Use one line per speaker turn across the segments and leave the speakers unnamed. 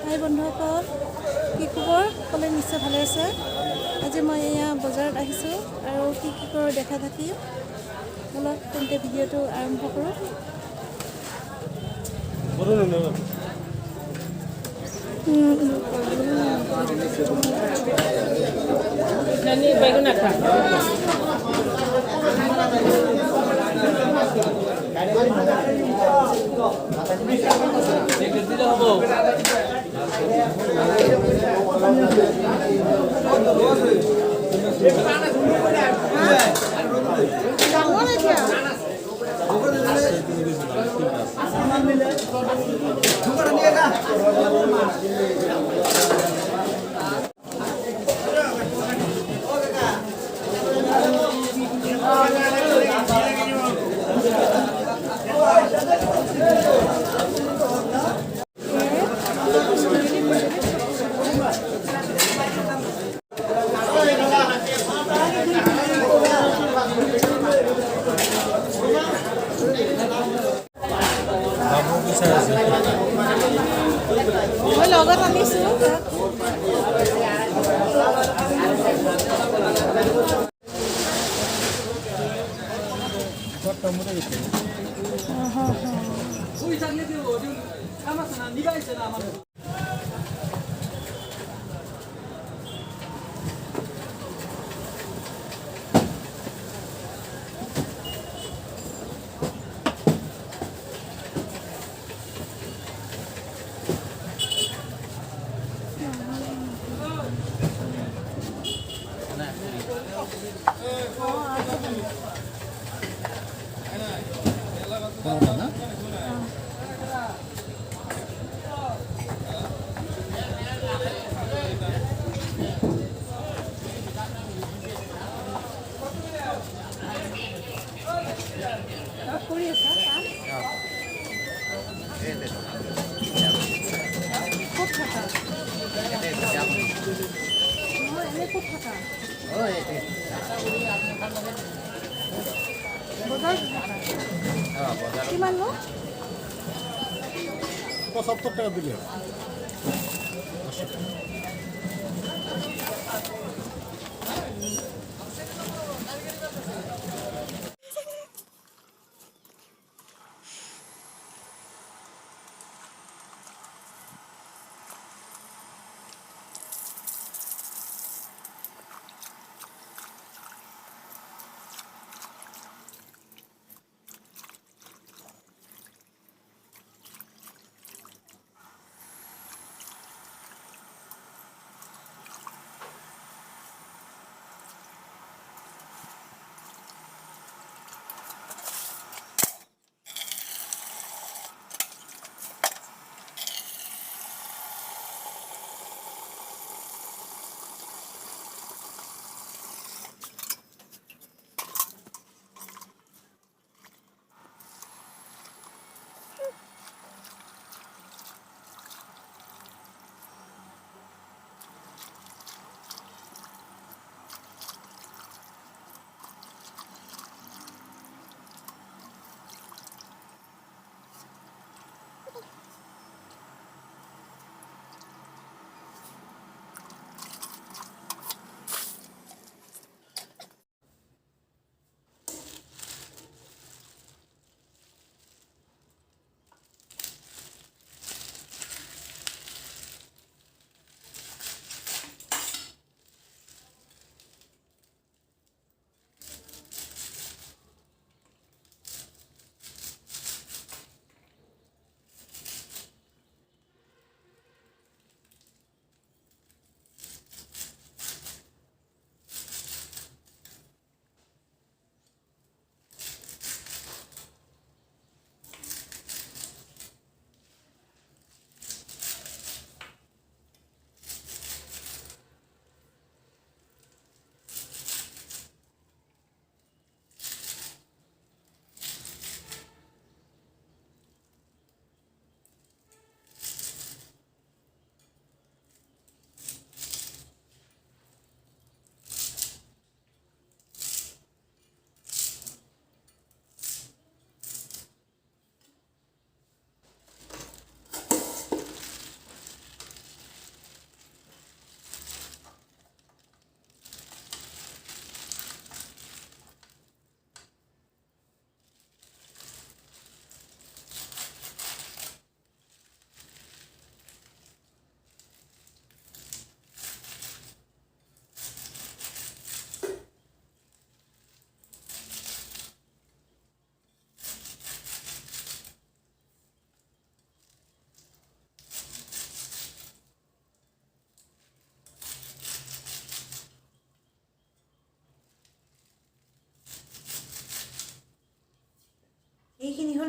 হাই বন্ধুসকল, কি খবৰ? সকলোৱে নিশ্চয় ভালে আছে। আজি মই এয়া বজাৰত আহিছোঁ আৰু কি কৰোঁ দেখা থাকিম। বলক তেন্তে ভিডিঅ'টো আৰম্ভ কৰোঁ। মই লগত আনিছোঁ। কৰি আছা ক'ত থাকা? এনে ক'ত থাকা? বজাৰত থাকা? কিমান নো?
৭৫ টাকা দিলে।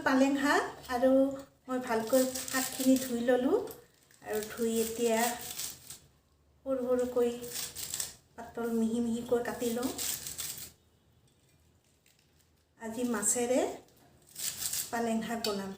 পালেং শাক আৰু মই ভালকৈ শাকখিনি ধুই ল'লোঁ আৰু ধুই এতিয়া সৰু সৰুকৈ পাতল মিহি মিহিকৈ কাটি লওঁ। আজি মাছেৰে পালেং শাক বনাম।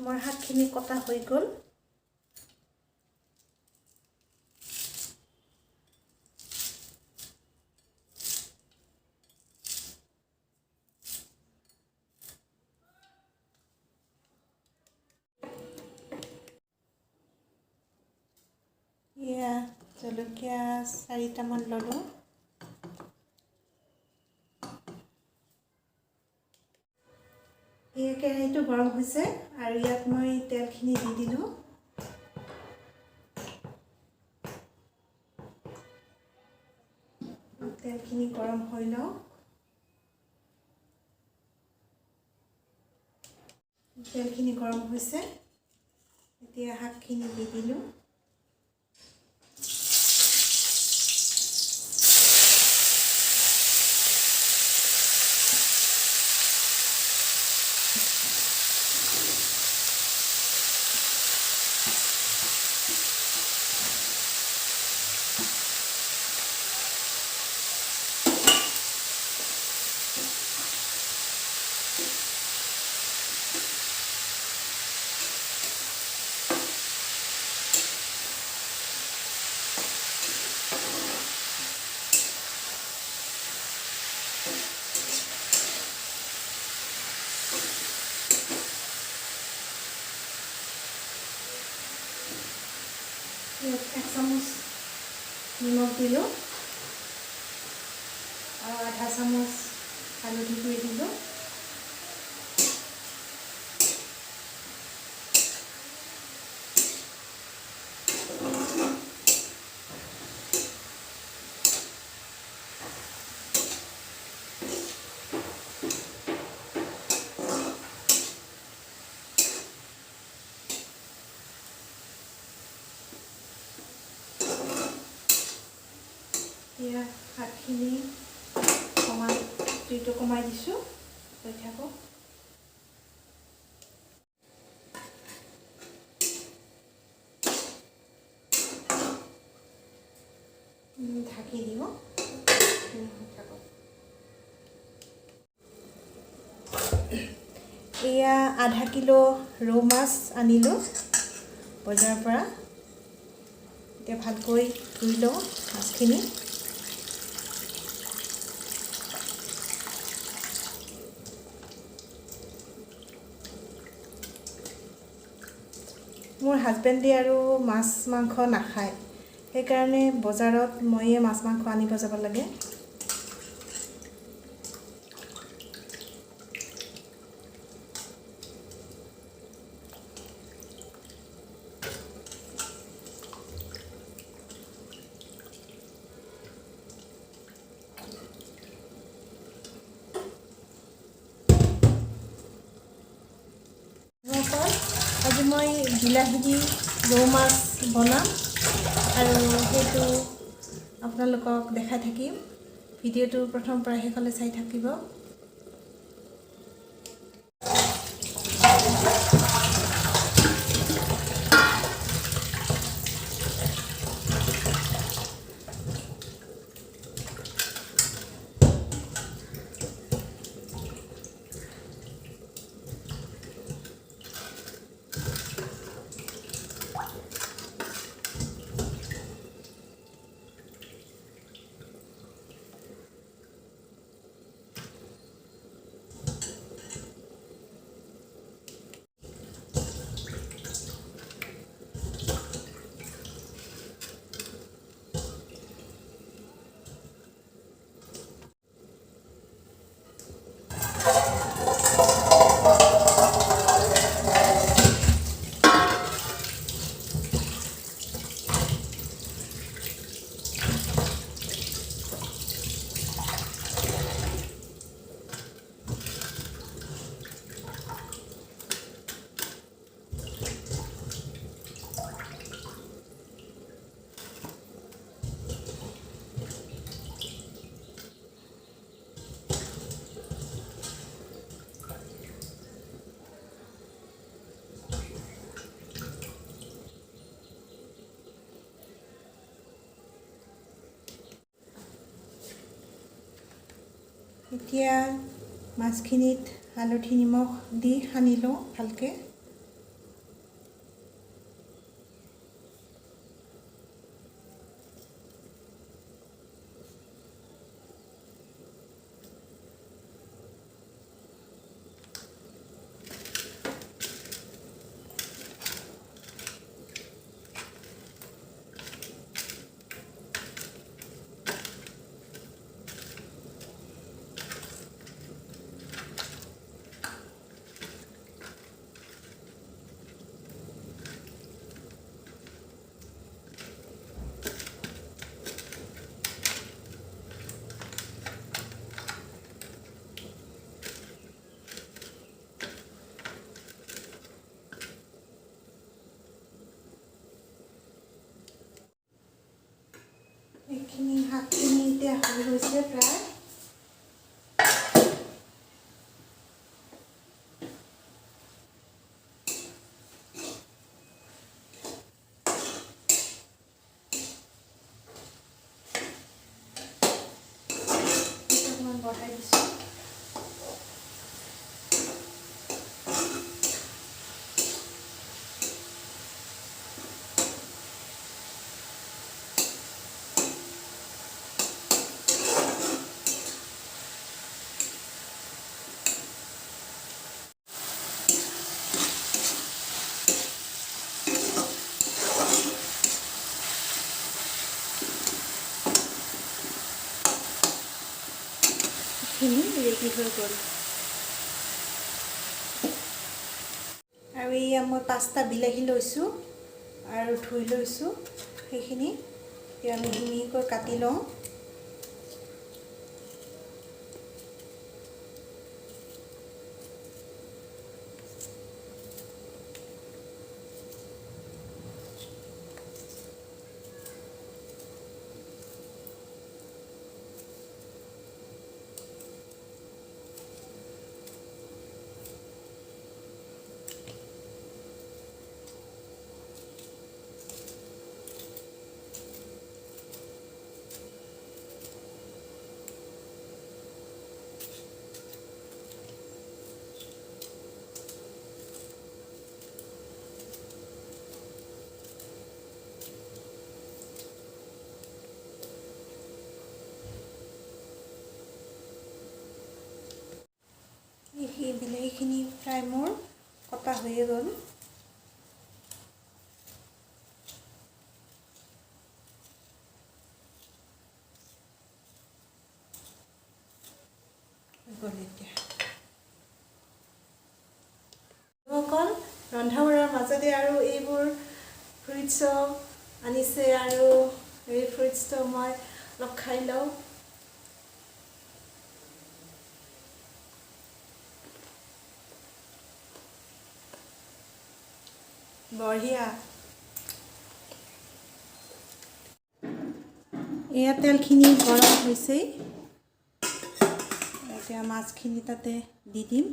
মোৰ শাকখিনি কটা হৈ গ'ল। এয়া জলকীয়া 4টামান ল'লোঁ। এই কেৰাহীটো গৰম হৈছে আৰু ইয়াত মই তেলখিনি দি দিলোঁ। তেলখিনি গৰম হৈ লওক। তেলখিনি গৰম হৈছে, এতিয়া শাকখিনি দি দিলোঁ। ইয়াত 1 চামুচ নিমখ দিলোঁ আৰু আধা চামুচ হালধি গুড়ি দিলোঁ। এতিয়া শাকখিনি জুইটো কমাই দিছোঁ, হৈ থাকক। ঢাকি দিব, হৈ থাকক। এয়া আধা কিলো ৰৌ মাছ আনিলোঁ বজাৰৰ পৰা। এতিয়া ভালকৈ ধুই লওঁ মাছখিনি। মোৰ হাজবেণ্ডে আৰু মাছ মাংস নাখায়, সেইকাৰণে বজাৰত ময়ে মাছ মাংস আনিব যাব লাগে। আজি মই বিলাহী দি ৰৌ মাছ বনাম আৰু সেইটো আপোনালোকক দেখাই থাকিম। ভিডিঅ'টো প্ৰথম পৰা শেষলৈ চাই থাকিব। এতিয়া মাছখিনিত হালধি নিমখ দি সানি লওঁ ভালকৈ। এইখিনি শাকখিনি এতিয়া হৈ গৈছে প্ৰায়। অকণমান বঢ়াই দিছোঁ। ৰেডি হৈ গ'ল। আৰু এয়া মই 5টা বিলাহী লৈছোঁ আৰু ধুই লৈছোঁ। সেইখিনি এতিয়া আমি মিহি মিহিকৈ কাটি লওঁ। এই বিলাহীখিনি প্ৰায় মোৰ কটা হৈয়ে গ'ল। অকল ৰন্ধা বঢ়াৰ মাজতে আৰু এইবোৰ ফ্ৰুইটছো আনিছে আৰু এই ফ্ৰুইটছটো মই অলপ খাই লওঁ। বঢ়িয়া। এয়া তেলখিনি গৰম হৈছেই। এতিয়া মাছখিনি তাতে দি দিম।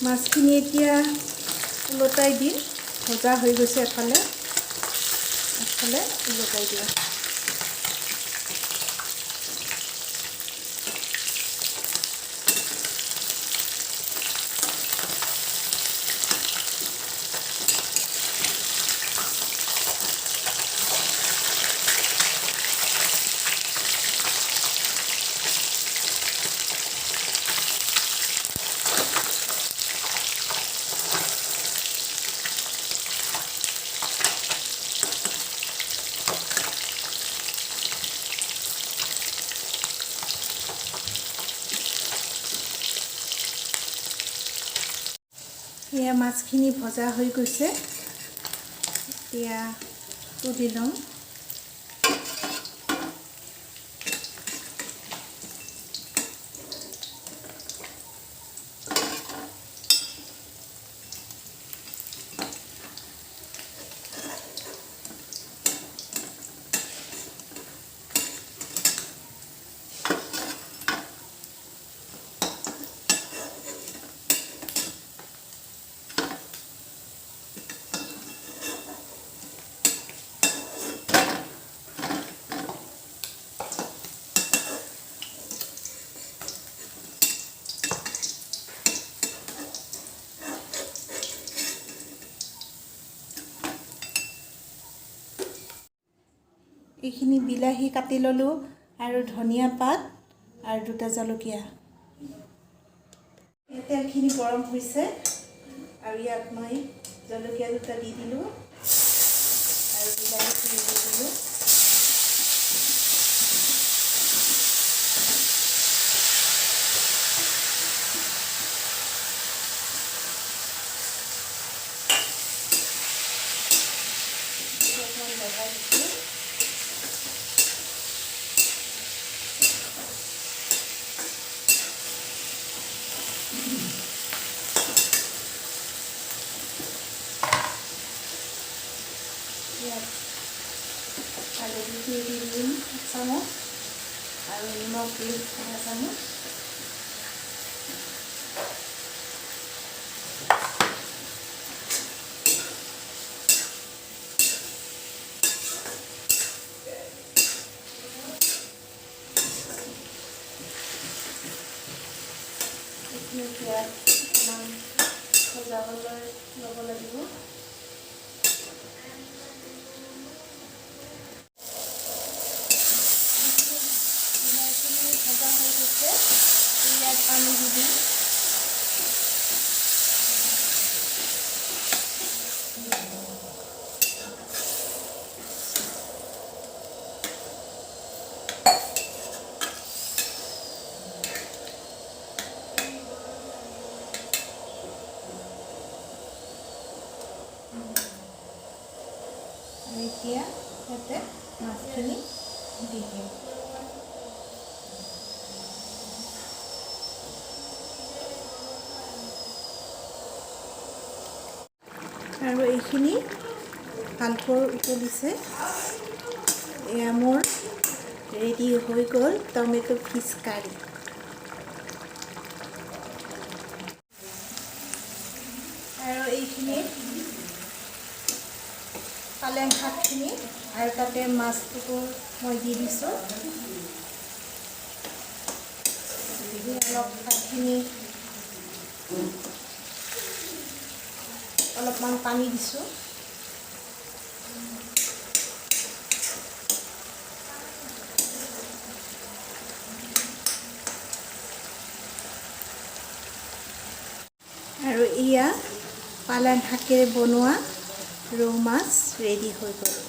মাছখিনি এতিয়া উলটাই দিম। ভজা হৈ গৈছে এফালে উলটাই দিওঁ। এয়া মাছখিনি ভজা হৈ গৈছে। এতিয়া তুলি ল'ম। এইখিনি বিলাহী কাটি ল'লোঁ আৰু ধনিয়া পাত আৰু 2টা জলকীয়া। তেলখিনি গৰম হৈছে আৰু ইয়াত মই জলকীয়া 2টা দি দিলোঁ আৰু বিলাহীখিনি দি দিলোঁ। লগাই দিছোঁ। হালধি দি দিম 1 চামুচ আৰু নিমখ দিম 1 চামুচ। এতিয়া অকণমান ভজাবলৈ ল'ব লাগিব। ভজা হৈ গৈছে, ইয়াত পানী দি দিম। আৰু এতিয়া ইয়াতে মাছখিনি দি দিম। আৰু এইখিনি ভালকৈ উতলিছে। এয়া মোৰ ৰেডি হৈ গ'ল টমেটো ফিছ কাৰী। আৰু এইখিনি পালেং শাকখিনি আৰু তাতে মাছটো মই দি দিছোঁ। অলপ শাকখিনি অলপমান পানী দিছোঁ। আৰু এয়া পালেং শাকেৰে বনোৱা ৰৌ মাছ ৰেডি হৈ গ'ল।